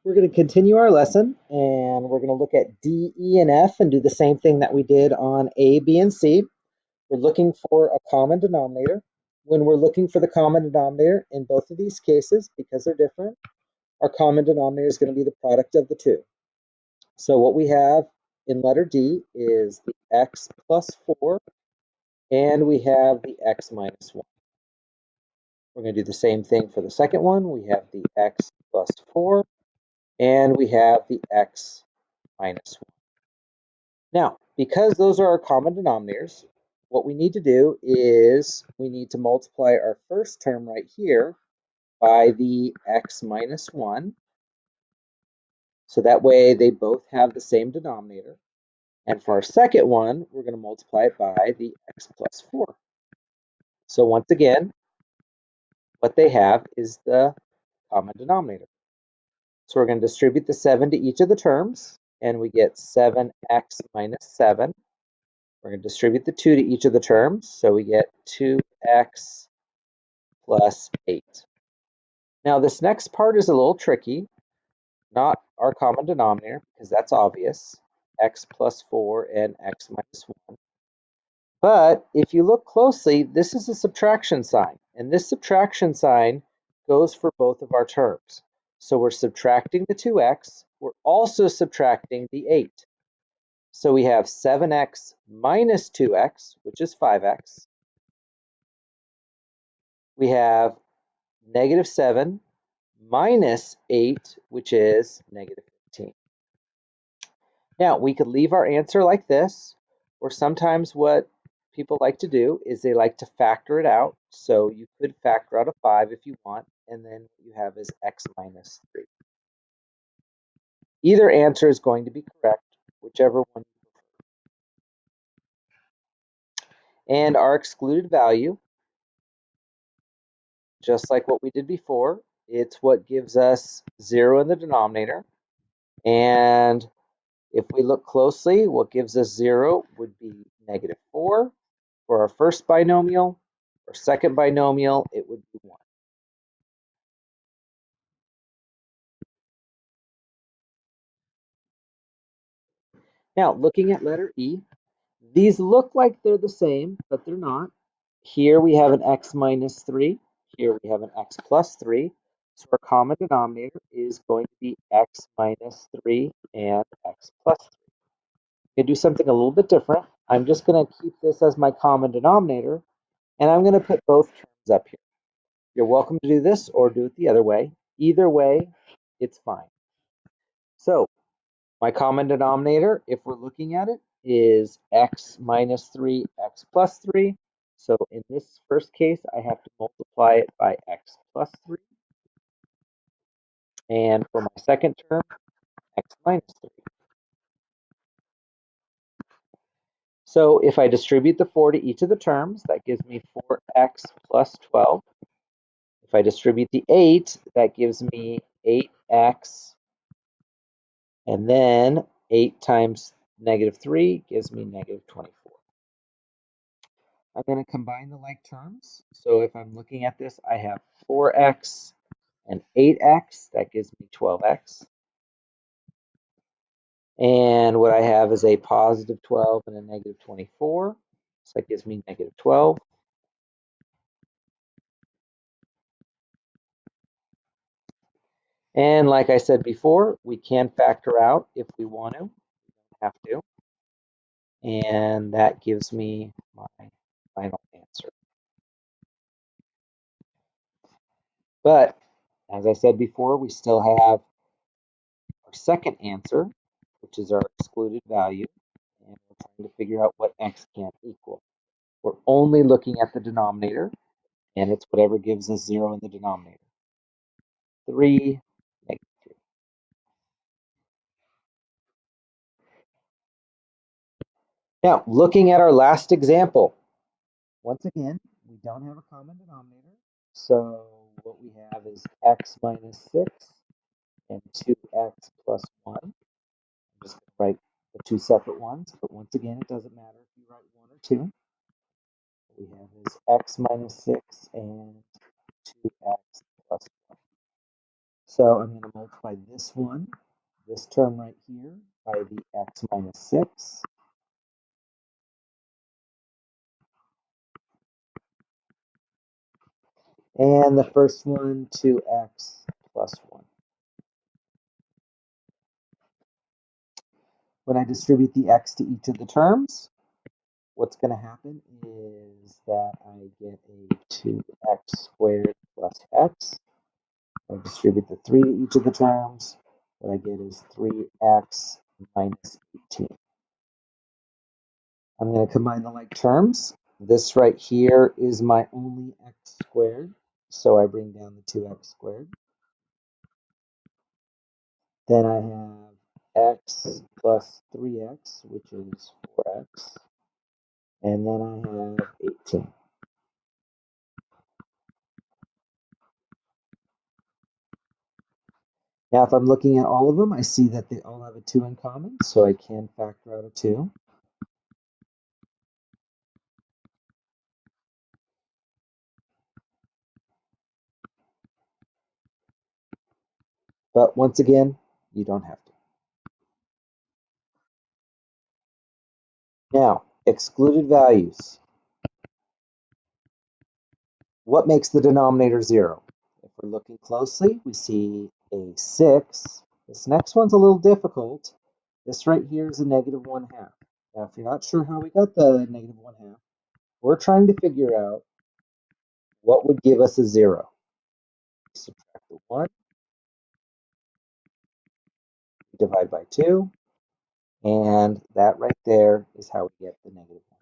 We're going to continue our lesson and we're going to look at D, E, and F and do the same thing that we did on A, B, and C. We're looking for a common denominator. When we're looking for the common denominator in both of these cases, because they're different, our common denominator is going to be the product of the two. So what we have in letter D is the x plus 4, and we have the x minus 1. We're going to do the same thing for the second one. We have the x plus 4, and we have the x minus 1. Now, because those are our common denominators, what we need to do is we need to multiply our first term right here by the x minus 1. So that way they both have the same denominator. And for our second one, we're going to multiply it by the x plus 4. So once again, what they have is the common denominator. So we're going to distribute the 7 to each of the terms, and we get 7x minus 7. We're going to distribute the 2 to each of the terms, so we get 2x plus 8. Now this next part is a little tricky, not our common denominator, because that's obvious, x plus 4 and x minus 1. But if you look closely, this is a subtraction sign, and this subtraction sign goes for both of our terms. So we're subtracting the 2x, we're also subtracting the 8. So we have 7x minus 2x, which is 5x. We have negative 7 minus 8, which is negative 15. Now, we could leave our answer like this, or sometimes what people like to do is they like to factor it out. So you could factor out a 5 if you want, and then what you have is x minus 3. Either answer is going to be correct, whichever one you prefer. And our excluded value, just like what we did before, it's what gives us 0 in the denominator. And if we look closely, what gives us 0 would be negative 4. For our first binomial, or second binomial, it would be 1. Now, looking at letter E, these look like they're the same, but they're not. Here we have an x minus 3. Here we have an x plus 3. So our common denominator is going to be x minus 3 and x plus 3. I'm going to do something a little bit different. I'm just going to keep this as my common denominator, and I'm going to put both terms up here. You're welcome to do this or do it the other way. Either way, it's fine. So my common denominator, if we're looking at it, is x minus 3, x plus 3. So in this first case, I have to multiply it by x plus 3. And for my second term, x minus 3. So if I distribute the 4 to each of the terms, that gives me 4x plus 12. If I distribute the 8, that gives me 8x. And then 8 times negative 3 gives me negative 24. I'm going to combine the like terms. So if I'm looking at this, I have 4x and 8x. That gives me 12x. And what I have is a positive 12 and a negative 24. So that gives me negative 12. And like I said before, we can factor out if we want to. We don't have to. And that gives me my final answer. But as I said before, we still have our second answer, which is our excluded value. And we're trying to figure out what x can't equal. We're only looking at the denominator, and it's whatever gives us 0 in the denominator. 3, negative 3. Now, looking at our last example, once again, we don't have a common denominator. So what we have is x minus 6 and 2x plus 1. I'm just going to write the two separate ones, but once again, it doesn't matter if you write 1 or 2. What we have is x minus 6 and 2x plus 1. So I'm going to multiply this term right here, by the x minus 6. And the first one, 2x plus 1. When I distribute the x to each of the terms, what's going to happen is that I get a 2x squared plus x. I distribute the 3 to each of the terms. What I get is 3x minus 18. I'm going to combine the like terms. This right here is my only x squared, so I bring down the 2x squared. Then I have x plus 3x, which is 4x. And then I have 18. Now, if I'm looking at all of them, I see that they all have a 2 in common, so I can factor out a 2. But once again, you don't have to. Now, excluded values. What makes the denominator 0? If we're looking closely, we see a 6. This next one's a little difficult. This right here is a negative 1/2. Now, if you're not sure how we got the negative 1/2, we're trying to figure out what would give us a 0. Subtract the 1, divide by 2, and that right there is how we get the negative 1.